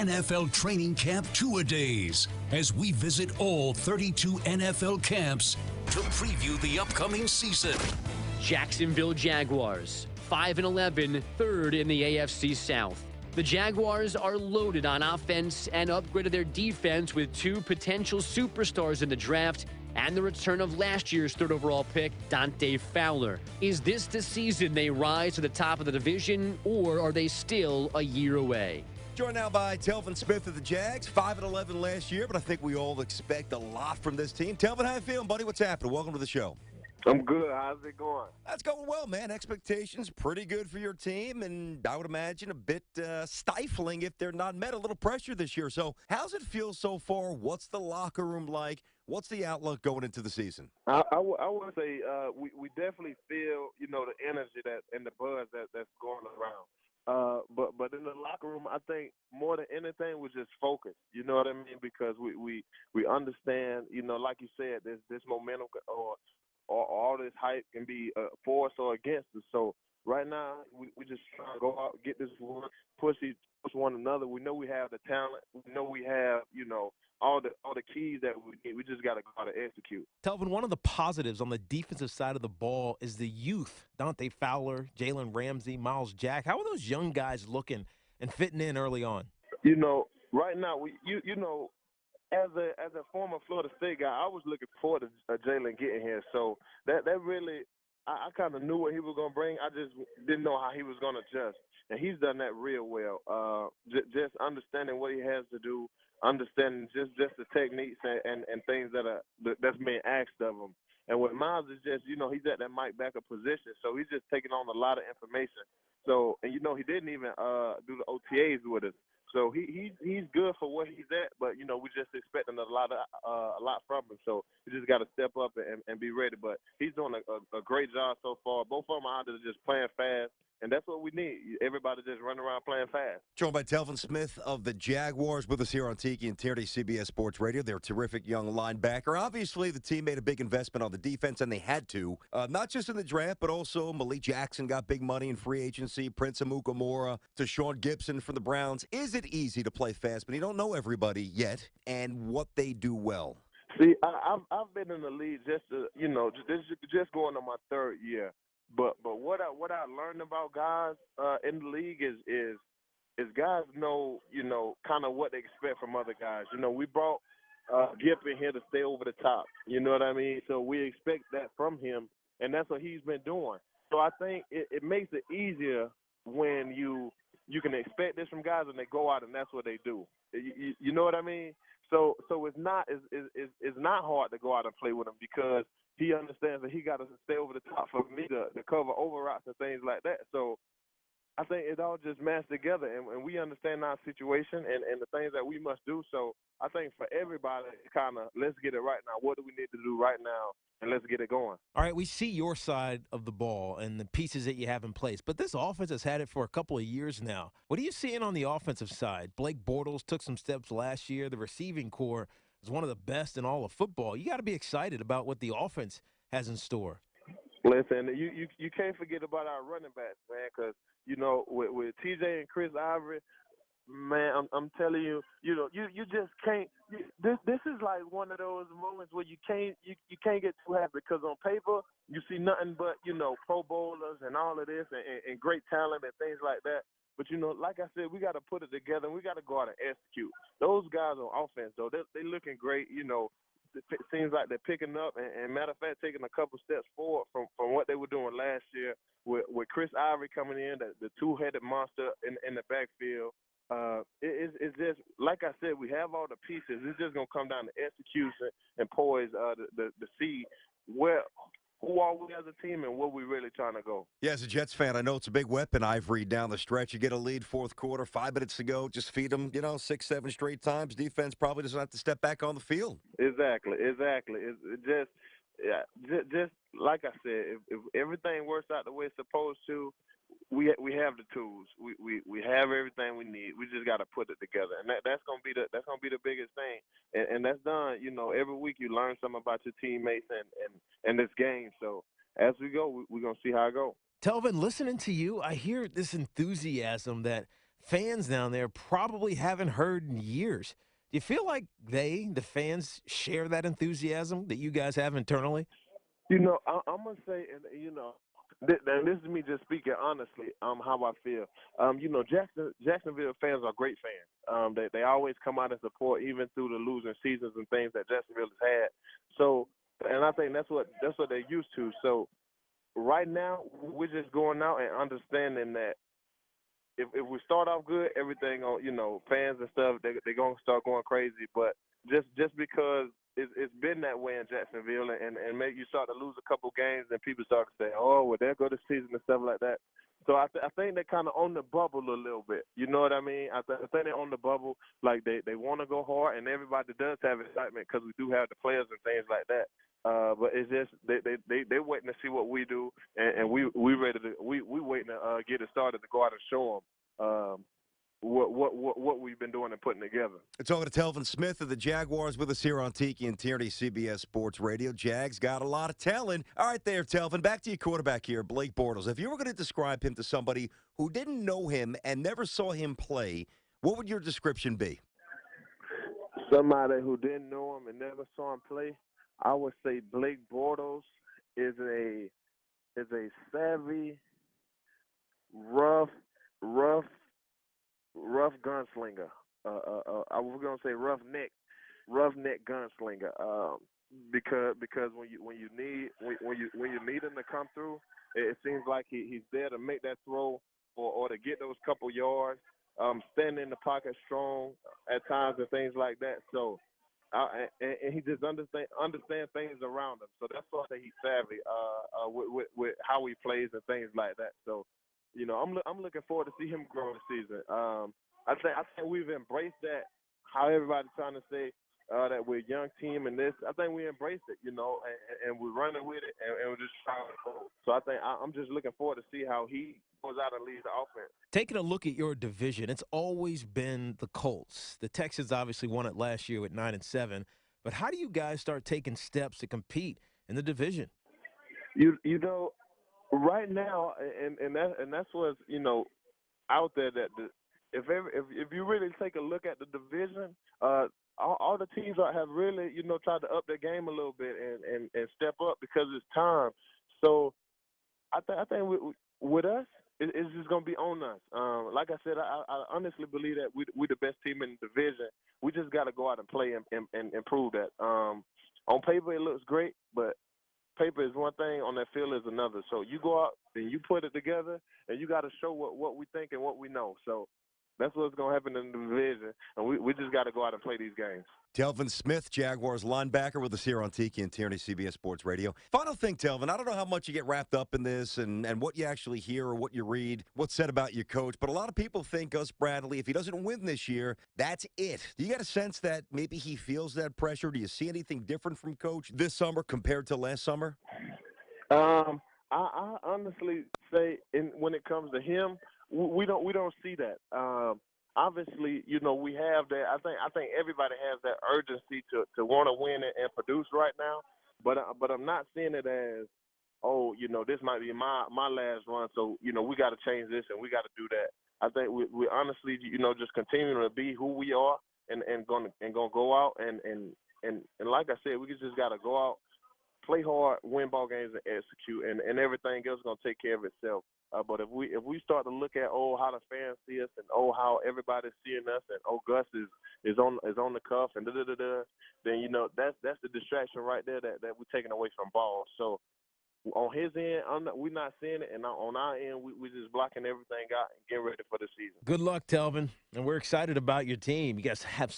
NFL Training Camp Two-A-Days as we visit all 32 NFL camps to preview the upcoming season. Jacksonville Jaguars, 5-11, third in the AFC South. The Jaguars are loaded on offense and upgraded their defense with two potential superstars in the draft and the return of last year's third overall pick, Dante Fowler. Is this the season they rise to the top of the division, or are they still a year away? Joined now by Telvin Smith of the Jags, 5-11 last year, but I think we all expect a lot from this team. Telvin, how you feeling, buddy? What's happening? Welcome to the show. I'm good. How's it going? That's going well, man. Expectations pretty good for your team, and I would imagine a bit stifling if they're not met. A little pressure this year. So how's it feel so far? What's the locker room like? What's the outlook going into the season? I would say we definitely feel, the energy that and the buzz that's going around. But in the locker room, I think more than anything, we're just focused. You know what I mean? Because we understand, like you said, this momentum or all this hype can be for us or against us. So right now, we just trying to go out, get this work, push one another. We know we have the talent. We know we have, all the keys that we need. We just got to go out and execute. Telvin, one of the positives on the defensive side of the ball is the youth. Dante Fowler, Jalen Ramsey, Miles Jack. How are those young guys looking and fitting in early on? Right now, as a former Florida State guy, I was looking forward to Jalen getting here. So that really, I kind of knew what he was going to bring. I just didn't know how he was going to adjust. And he's done that real well. Just understanding what he has to do, understanding just the techniques and things that's being asked of him. And with Miles, is just, he's at that Mike backup position. So he's just taking on a lot of information. So, and he didn't even do the OTAs with us. So he's good for what he's at, but we just expecting a lot from him. So we just got to step up and be ready. But he's doing a great job so far. Both of them are out there just playing fast, and that's what we need. Everybody just running around playing fast. Joined by Telvin Smith of the Jaguars with us here on Tiki and Tierney, CBS Sports Radio. They're a terrific young linebacker. Obviously, the team made a big investment on the defense, and they had to. Not just in the draft, but also Malik Jackson got big money in free agency, Prince Amukamara, to Sean Gibson from the Browns. Is it easy to play fast, but you don't know everybody yet and what they do well? See, I've been in the league just going on my third year. But what I learned about guys in the league is guys know kind of what they expect from other guys. We brought Gip in here to stay over the top. You know what I mean? So we expect that from him, and that's what he's been doing. So I think it makes it easier when you can expect this from guys and they go out and that's what they do. You know what I mean? So it's not hard to go out and play with him because he understands that he got to stay over the top for me to cover over routes and things like that. So I think it all just mashed together, and we understand our situation and the things that we must do. So I think for everybody, kind of, let's get it right now. What do we need to do right now? And let's get it going. All right, we see your side of the ball and the pieces that you have in place, but this offense has had it for a couple of years now. What are you seeing on the offensive side? Blake Bortles took some steps last year. The receiving core is one of the best in all of football. You got to be excited about what the offense has in store. Listen, you can't forget about our running backs, man, because, with TJ and Chris Ivory, man, I'm telling you, you just can't. This is like one of those moments where you can't get too happy because on paper you see nothing but Pro Bowlers and all of this and great talent and things like that. But like I said, we got to put it together and we got to go out and execute. Those guys on offense though, they looking great. It seems like they're picking up and matter of fact taking a couple steps forward from what they were doing last year with Chris Ivory coming in, the two-headed monster in the backfield. It's just, like I said, we have all the pieces. It's just going to come down to execution and poise to see who are we as a team and where we really trying to go. Yeah, as a Jets fan, I know it's a big weapon, Ivory, down the stretch. You get a lead fourth quarter, 5 minutes to go, just feed them, 6, 7 straight times. Defense probably doesn't have to step back on the field. Exactly. Just like I said, if everything works out the way it's supposed to, we have the tools. We have everything we need. We just got to put it together, and that's gonna be the biggest thing. And that's done. Every week you learn something about your teammates and this game. So as we go, we're gonna see how it goes. Telvin, listening to you, I hear this enthusiasm that fans down there probably haven't heard in years. Do you feel like the fans, share that enthusiasm that you guys have internally? I'm gonna say, and and this is me just speaking honestly, how I feel. Jacksonville fans are great fans. They always come out and support even through the losing seasons and things that Jacksonville has had. So, and I think that's what they're used to. So, right now we're just going out and understanding that if we start off good, everything on fans and stuff they're gonna start going crazy. But just because it's been that way in Jacksonville, and maybe you start to lose a couple games, and people start to say, oh, well, there go the season and stuff like that. So I think they're kind of on the bubble a little bit. You know what I mean? I think they're on the bubble. Like they want to go hard, and everybody does have excitement because we do have the players and things like that. But it's just they waiting to see what we do, and we ready to we waiting to get it started to go out and show them what we've been doing and putting together. We're talking to Telvin Smith of the Jaguars with us here on Tiki and Tierney, CBS Sports Radio. Jags got a lot of talent. All right there, Telvin. Back to your quarterback here, Blake Bortles. If you were going to describe him to somebody who didn't know him and never saw him play, what would your description be? Somebody who didn't know him and never saw him play, I would say Blake Bortles is a savvy, rough gunslinger. I was gonna say roughneck gunslinger. Because when you need him to come through, it seems like he's there to make that throw or to get those couple yards. Stand in the pocket strong at times and things like that. So. And he just understand things around him. So that's why I say he's savvy with how he plays and things like that. So, I'm looking forward to see him grow this season. I think we've embraced that. How everybody's trying to say that we're a young team and this. I think we embraced it, and we're running with it, and we're just trying to grow. So I think I'm just looking forward to see how he goes out and leads the offense. Taking a look at your division, it's always been the Colts. The Texans obviously won it last year at 9-7. But how do you guys start taking steps to compete in the division? Right now, and that's what's out there that if you really take a look at the division, all the teams have really tried to up their game a little bit and step up because it's time. So I think with us, it's just going to be on us. Like I said, I honestly believe that we're the best team in the division. We just got to go out and play and prove that. On paper, it looks great, but paper is one thing, on that field is another. So you go out and you put it together, and you got to show what we think and what we know. So that's what's going to happen in the division, and we just got to go out and play these games. Telvin Smith, Jaguars linebacker, with us here on Tiki and Tierney, CBS Sports Radio. Final thing, Telvin, I don't know how much you get wrapped up in this and what you actually hear or what you read, what's said about your coach, but a lot of people think Gus Bradley, if he doesn't win this year, that's it. Do you get a sense that maybe he feels that pressure? Do you see anything different from Coach this summer compared to last summer? I honestly say, when it comes to him, we don't see that. Obviously, we have that. I think everybody has that urgency to want to win and produce right now. But I'm not seeing it as, this might be my last run. So we got to change this and we got to do that. I think we honestly, just continue to be who we are and gonna go out and like I said, we just got to go out, play hard, win ball games, and execute, and everything else is gonna take care of itself. But if we start to look at how the fans see us and how everybody's seeing us and Gus is on the cuff and then that's the distraction right there that we're taking away from ball. So on his end, we're not seeing it, and on our end, we're just blocking everything out and getting ready for the season. Good luck, Telvin, and we're excited about your team. You guys have